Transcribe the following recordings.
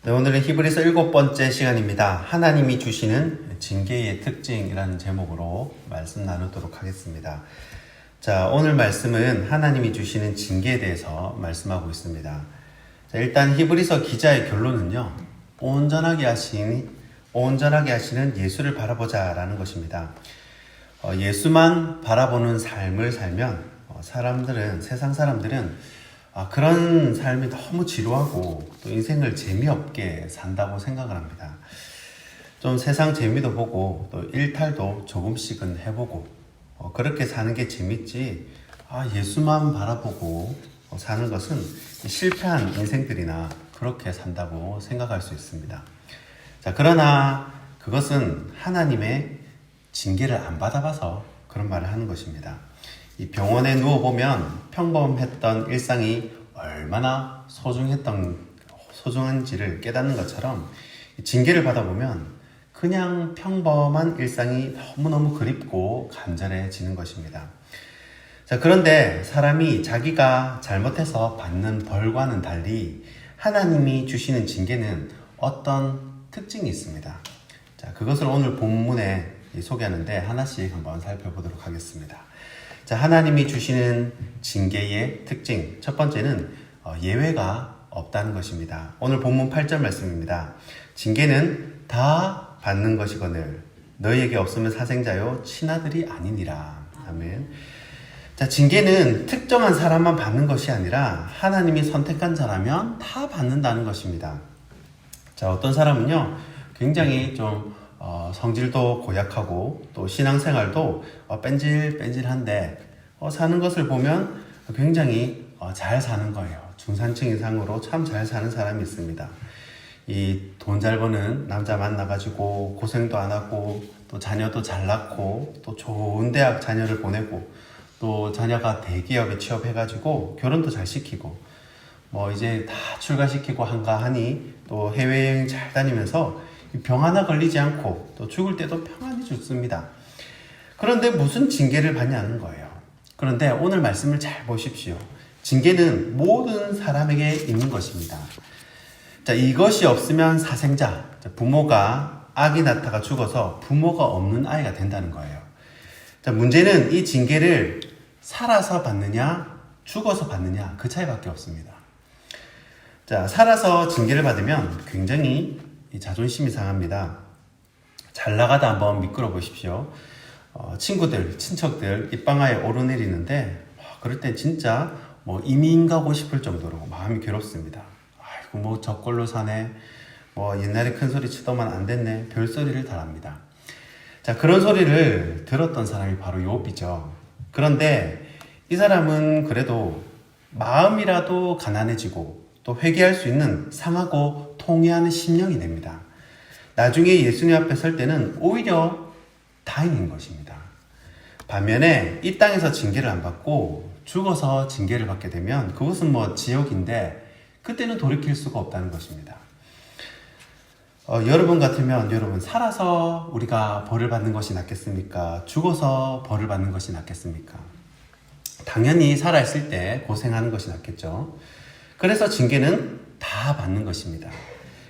네, 오늘은 히브리서 7번째 시간입니다. 하나님이 주시는 징계의 특징이라는 제목으로 말씀 나누도록 하겠습니다. 자, 오늘 말씀은 하나님이 주시는 징계에 대해서 말씀하고 있습니다. 자, 일단 히브리서 기자의 결론은요, 온전하게 하시는 예수를 바라보자 라는 것입니다. 예수만 바라보는 삶을 살면 세상 사람들은 그런 삶이 너무 지루하고 또 인생을 재미없게 산다고 생각을 합니다. 좀 세상 재미도 보고 또 일탈도 조금씩은 해보고 그렇게 사는 게 재밌지, 예수만 바라보고 사는 것은 실패한 인생들이나 그렇게 산다고 생각할 수 있습니다. 자, 그러나 그것은 하나님의 징계를 안 받아봐서 그런 말을 하는 것입니다. 이 병원에 누워보면 평범했던 일상이 얼마나 소중한지를 깨닫는 것처럼 징계를 받아보면 그냥 평범한 일상이 너무너무 그립고 간절해지는 것입니다. 자, 그런데 사람이 자기가 잘못해서 받는 벌과는 달리 하나님이 주시는 징계는 어떤 특징이 있습니다. 자, 그것을 오늘 본문에 소개하는데 하나씩 한번 살펴보도록 하겠습니다. 자, 하나님이 주시는 징계의 특징, 첫 번째는 예외가 없다는 것입니다. 오늘 본문 8절 말씀입니다. 징계는 다 받는 것이거늘 너희에게 없으면 사생자요 친아들이 아니니라. 아멘. 자, 징계는 특정한 사람만 받는 것이 아니라 하나님이 선택한 자라면 다 받는다는 것입니다. 자, 어떤 사람은요, 굉장히 좀 성질도 고약하고 또 신앙생활도 뺀질뺀질한데 사는 것을 보면 굉장히 잘 사는 거예요. 중산층 이상으로 참 잘 사는 사람이 있습니다. 이 돈 잘 버는 남자 만나가지고 고생도 안 하고 또 자녀도 잘 낳고 또 좋은 대학 자녀를 보내고 또 자녀가 대기업에 취업해가지고 결혼도 잘 시키고 이제 다 출가시키고 한가하니 또 해외여행 잘 다니면서 병 하나 걸리지 않고 또 죽을 때도 평안히 죽습니다. 그런데 무슨 징계를 받냐는 거예요. 그런데 오늘 말씀을 잘 보십시오. 징계는 모든 사람에게 있는 것입니다. 자, 이것이 없으면 사생자, 부모가 악이 낳다가 죽어서 부모가 없는 아이가 된다는 거예요. 자, 문제는 이 징계를 살아서 받느냐 죽어서 받느냐 그 차이밖에 없습니다. 자, 살아서 징계를 받으면 굉장히 자존심이 상합니다. 잘 나가다 한번 미끄러 보십시오. 친구들, 친척들 입방아에 오르내리는데 그럴 땐 진짜 이민 가고 싶을 정도로 마음이 괴롭습니다. 아이고 저꼴로 사네. 옛날에 큰 소리 치더만 안 됐네. 별소리를 다 합니다. 자, 그런 소리를 들었던 사람이 바로 욥이죠. 그런데 이 사람은 그래도 마음이라도 가난해지고 또 회개할 수 있는 상하고 통회하는 심령이 됩니다. 나중에 예수님 앞에 설 때는 오히려 다행인 것입니다. 반면에 이 땅에서 징계를 안 받고 죽어서 징계를 받게 되면 그것은 지옥인데 그때는 돌이킬 수가 없다는 것입니다. 여러분 같으면 여러분 살아서 우리가 벌을 받는 것이 낫겠습니까? 죽어서 벌을 받는 것이 낫겠습니까? 당연히 살아있을 때 고생하는 것이 낫겠죠. 그래서 징계는 다 받는 것입니다.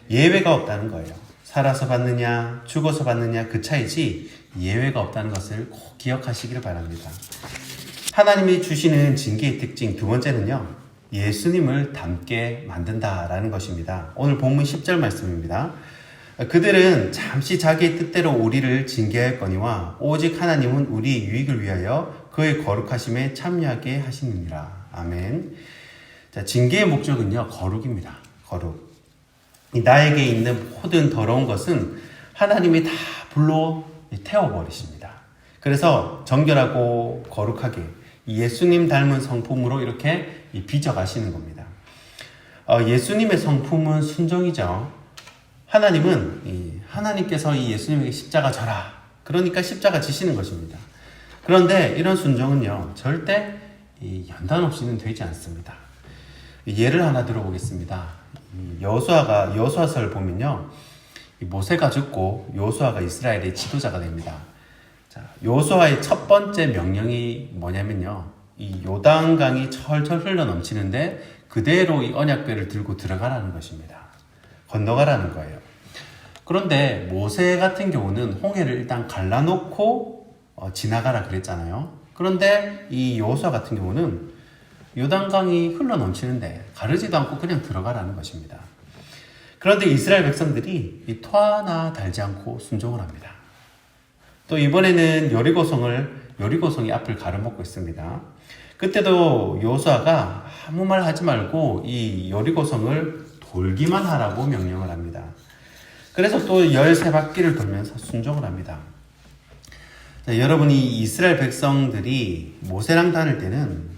예외가 없다는 거예요. 살아서 받느냐 죽어서 받느냐 그 차이지 예외가 없다는 것을 꼭 기억하시기를 바랍니다. 하나님이 주시는 징계의 특징 두 번째는요, 예수님을 닮게 만든다라는 것입니다. 오늘 본문 10절 말씀입니다. 그들은 잠시 자기의 뜻대로 우리를 징계할거니와 오직 하나님은 우리의 유익을 위하여 그의 거룩하심에 참여하게 하시느니라. 아멘. 자, 징계의 목적은요, 거룩입니다. 거룩. 나에게 있는 모든 더러운 것은 하나님이 다 불로 태워버리십니다. 그래서 정결하고 거룩하게 예수님 닮은 성품으로 이렇게 빚어가시는 겁니다. 예수님의 성품은 순종이죠. 하나님께서 이 예수님에게 십자가 져라. 그러니까 십자가 지시는 것입니다. 그런데 이런 순종은요, 절대 연단 없이는 되지 않습니다. 예를 하나 들어보겠습니다. 여호수아서를 보면요, 모세가 죽고 여호수아가 이스라엘의 지도자가 됩니다. 자, 여호수아의 첫 번째 명령이 뭐냐면요, 이 요단강이 철철 흘러 넘치는데 그대로 이 언약궤를 들고 들어가라는 것입니다. 건너가라는 거예요. 그런데 모세 같은 경우는 홍해를 일단 갈라놓고 지나가라 그랬잖아요. 그런데 이 여호수아 같은 경우는 요단강이 흘러 넘치는데 가르지도 않고 그냥 들어가라는 것입니다. 그런데 이스라엘 백성들이 이 토하나 달지 않고 순종을 합니다. 또 이번에는 여리고성이 앞을 가로막고 있습니다. 그때도 여호수아가 아무 말 하지 말고 이 여리고성을 돌기만 하라고 명령을 합니다. 그래서 또 13바퀴를 돌면서 순종을 합니다. 자, 여러분이 이스라엘 백성들이 모세랑 다닐 때는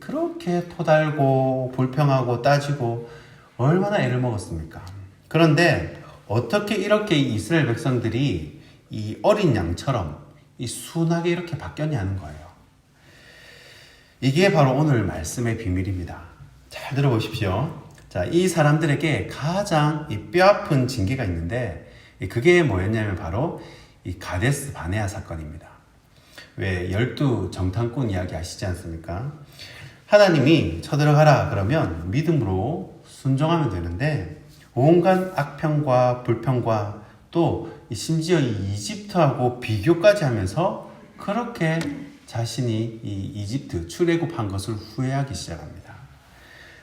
그렇게 토달고 불평하고 따지고 얼마나 애를 먹었습니까? 그런데 어떻게 이렇게 이스라엘 백성들이 이 어린 양처럼 이 순하게 이렇게 바뀌었냐는 거예요. 이게 바로 오늘 말씀의 비밀입니다. 잘 들어보십시오. 자, 이 사람들에게 가장 이 뼈아픈 징계가 있는데 그게 뭐였냐면 바로 이 가데스 바네아 사건입니다. 왜 12 정탐꾼 이야기 아시지 않습니까? 하나님이 쳐들어가라 그러면 믿음으로 순종하면 되는데 온갖 악평과 불평과 또 심지어 이 이집트하고 비교까지 하면서 그렇게 자신이 이 이집트 출애굽한 것을 후회하기 시작합니다.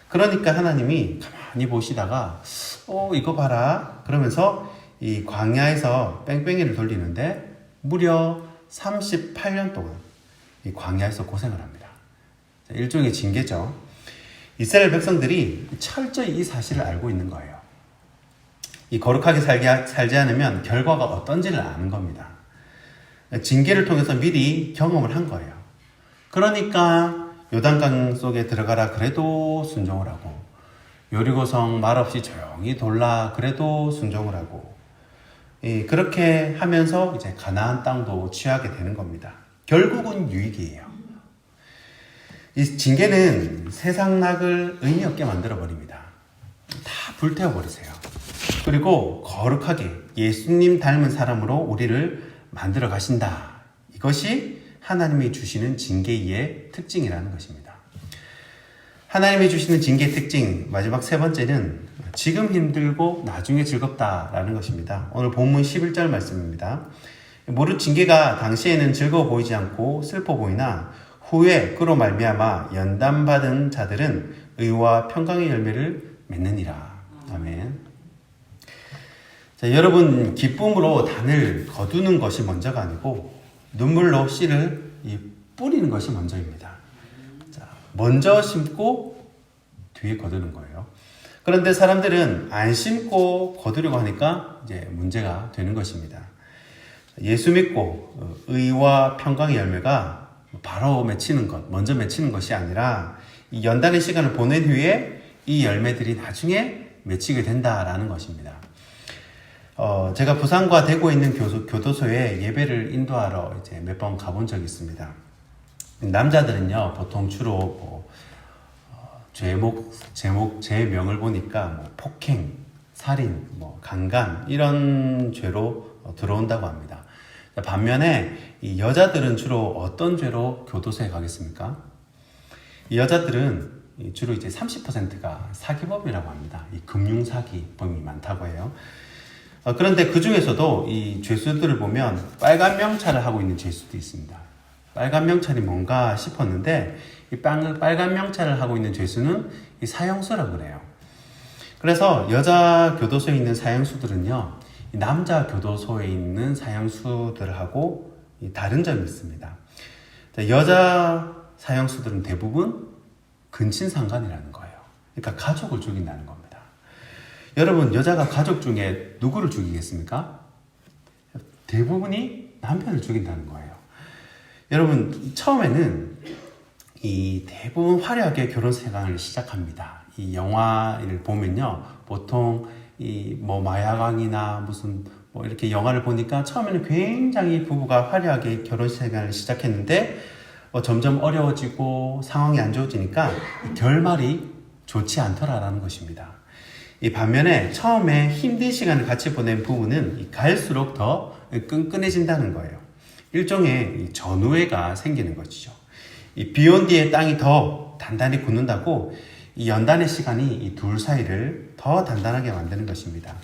그러니까 하나님이 가만히 보시다가 이거 봐라 그러면서 이 광야에서 뺑뺑이를 돌리는데 무려 38년 동안 이 광야에서 고생을 합니다. 일종의 징계죠. 이스라엘 백성들이 철저히 이 사실을 알고 있는 거예요. 이 거룩하게 살지 않으면 결과가 어떤지를 아는 겁니다. 징계를 통해서 미리 경험을 한 거예요. 그러니까 요단강 속에 들어가라 그래도 순종을 하고 여리고성 말없이 조용히 돌라 그래도 순종을 하고 그렇게 하면서 이제 가나안 땅도 취하게 되는 겁니다. 결국은 유익이에요. 이 징계는 세상 낙을 의미 없게 만들어 버립니다. 다 불태워 버리세요. 그리고 거룩하게 예수님 닮은 사람으로 우리를 만들어 가신다. 이것이 하나님이 주시는 징계의 특징이라는 것입니다. 하나님이 주시는 징계의 특징 마지막 세 번째는 지금 힘들고 나중에 즐겁다라는 것입니다. 오늘 본문 11절 말씀입니다. 무릇 징계가 당시에는 즐거워 보이지 않고 슬퍼 보이나 후에 그로 말미암아 연단받은 자들은 의와 평강의 열매를 맺느니라. 아멘. 자, 여러분 기쁨으로 단을 거두는 것이 먼저가 아니고 눈물로 씨를 뿌리는 것이 먼저입니다. 자, 먼저 심고 뒤에 거두는 거예요. 그런데 사람들은 안 심고 거두려고 하니까 이제 문제가 되는 것입니다. 예수 믿고 의와 평강의 열매가 바로 맺히는 것, 먼저 맺히는 것이 아니라 이 연단의 시간을 보낸 후에 이 열매들이 나중에 맺히게 된다라는 것입니다. 제가 부산과 대구에 있는 교도소에 예배를 인도하러 이제 몇 번 가본 적이 있습니다. 남자들은요, 보통 주로 제명을 보니까 폭행, 살인, 강간 이런 죄로 들어온다고 합니다. 반면에 이 여자들은 주로 어떤 죄로 교도소에 가겠습니까? 이 여자들은 주로 이제 30%가 사기범이라고 합니다. 이 금융사기범이 많다고 해요. 그런데 그 중에서도 이 죄수들을 보면 빨간 명찰을 하고 있는 죄수도 있습니다. 빨간 명찰이 뭔가 싶었는데 이 빨간 명찰을 하고 있는 죄수는 이 사형수라고 그래요. 그래서 여자 교도소에 있는 사형수들은요, 남자 교도소에 있는 사형수들하고 다른 점이 있습니다. 여자 사형수들은 대부분 근친상간이라는 거예요. 그러니까 가족을 죽인다는 겁니다. 여러분, 여자가 가족 중에 누구를 죽이겠습니까? 대부분이 남편을 죽인다는 거예요. 여러분, 처음에는 이 대부분 화려하게 결혼 생활을 시작합니다. 이 영화를 보면요, 보통 마야광이나 이렇게 영화를 보니까 처음에는 굉장히 부부가 화려하게 결혼 생활을 시작했는데 점점 어려워지고 상황이 안 좋아지니까 결말이 좋지 않더라라는 것입니다. 이 반면에 처음에 힘든 시간을 같이 보낸 부부는 갈수록 더 끈끈해진다는 거예요. 일종의 전우애가 생기는 것이죠. 이 비온 뒤에 땅이 더 단단히 굳는다고 이 연단의 시간이 이 둘 사이를 더 더 단단하게 만드는 것입니다.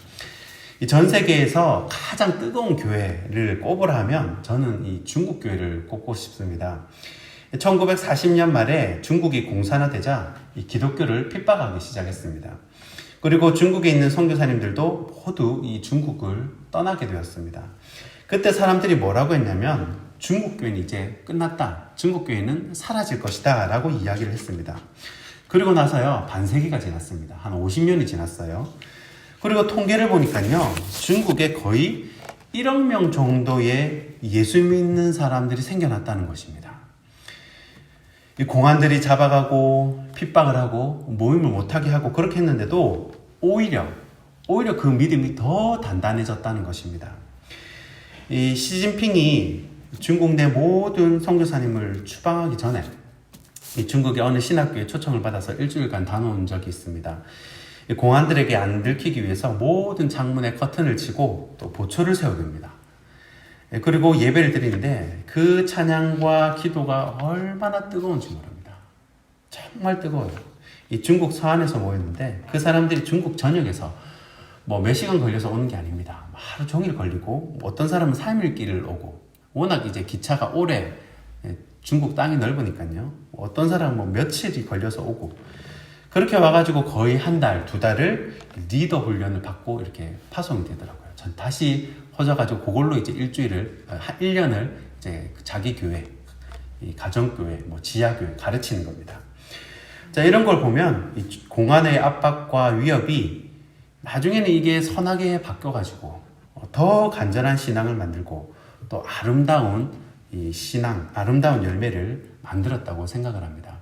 전 세계에서 가장 뜨거운 교회를 꼽으라면 저는 이 중국 교회를 꼽고 싶습니다. 1940년 말에 중국이 공산화되자 이 기독교를 핍박하기 시작했습니다. 그리고 중국에 있는 선교사님들도 모두 이 중국을 떠나게 되었습니다. 그때 사람들이 뭐라고 했냐면 중국 교회는 이제 끝났다. 중국 교회는 사라질 것이다 라고 이야기를 했습니다. 그리고 나서요 반세기가 지났습니다. 한 50년이 지났어요. 그리고 통계를 보니까요 중국에 거의 1억 명 정도의 예수 믿는 사람들이 생겨났다는 것입니다. 이 공안들이 잡아가고 핍박을 하고 모임을 못하게 하고 그렇게 했는데도 오히려 그 믿음이 더 단단해졌다는 것입니다. 이 시진핑이 중국 내 모든 선교사님을 추방하기 전에 이 중국의 어느 신학교에 초청을 받아서 일주일간 다녀온 적이 있습니다. 이 공안들에게 안 들키기 위해서 모든 창문에 커튼을 치고 또 보초를 세워둡니다. 그리고 예배를 드리는데 그 찬양과 기도가 얼마나 뜨거운지 모릅니다. 정말 뜨거워요. 이 중국 서안에서 모였는데 그 사람들이 중국 전역에서 뭐 몇 시간 걸려서 오는 게 아닙니다. 하루 종일 걸리고 어떤 사람은 3일 길을 오고 워낙 이제 기차가 오래 중국 땅이 넓으니까요. 어떤 사람은 뭐 며칠이 걸려서 오고 그렇게 와가지고 거의 한 달, 두 달을 리더 훈련을 받고 이렇게 파송이 되더라고요. 전 다시 퍼져가지고 그걸로 이제 일주일을, 1년을 이제 자기 교회, 이 가정교회, 뭐 지하교회 가르치는 겁니다. 자, 이런 걸 보면 이 공안의 압박과 위협이 나중에는 이게 선하게 바뀌어가지고 더 간절한 신앙을 만들고 또 아름다운 이 신앙, 아름다운 열매를 만들었다고 생각을 합니다.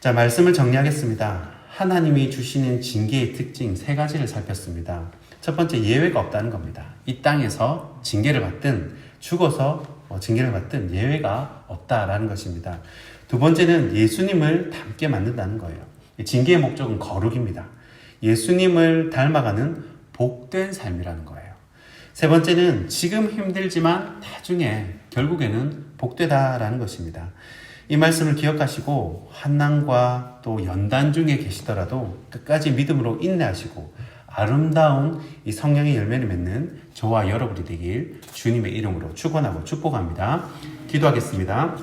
자, 말씀을 정리하겠습니다. 하나님이 주시는 징계의 특징 3가지를 살폈습니다. 첫 번째, 예외가 없다는 겁니다. 이 땅에서 징계를 받든 죽어서 징계를 받든 예외가 없다라는 것입니다. 두 번째는 예수님을 닮게 만든다는 거예요. 징계의 목적은 거룩입니다. 예수님을 닮아가는 복된 삶이라는 거예요. 세 번째는 지금 힘들지만 나중에 결국에는 복되다라는 것입니다. 이 말씀을 기억하시고 환난과 또 연단 중에 계시더라도 끝까지 믿음으로 인내하시고 아름다운 이 성령의 열매를 맺는 저와 여러분이 되길 주님의 이름으로 축원하고 축복합니다. 기도하겠습니다.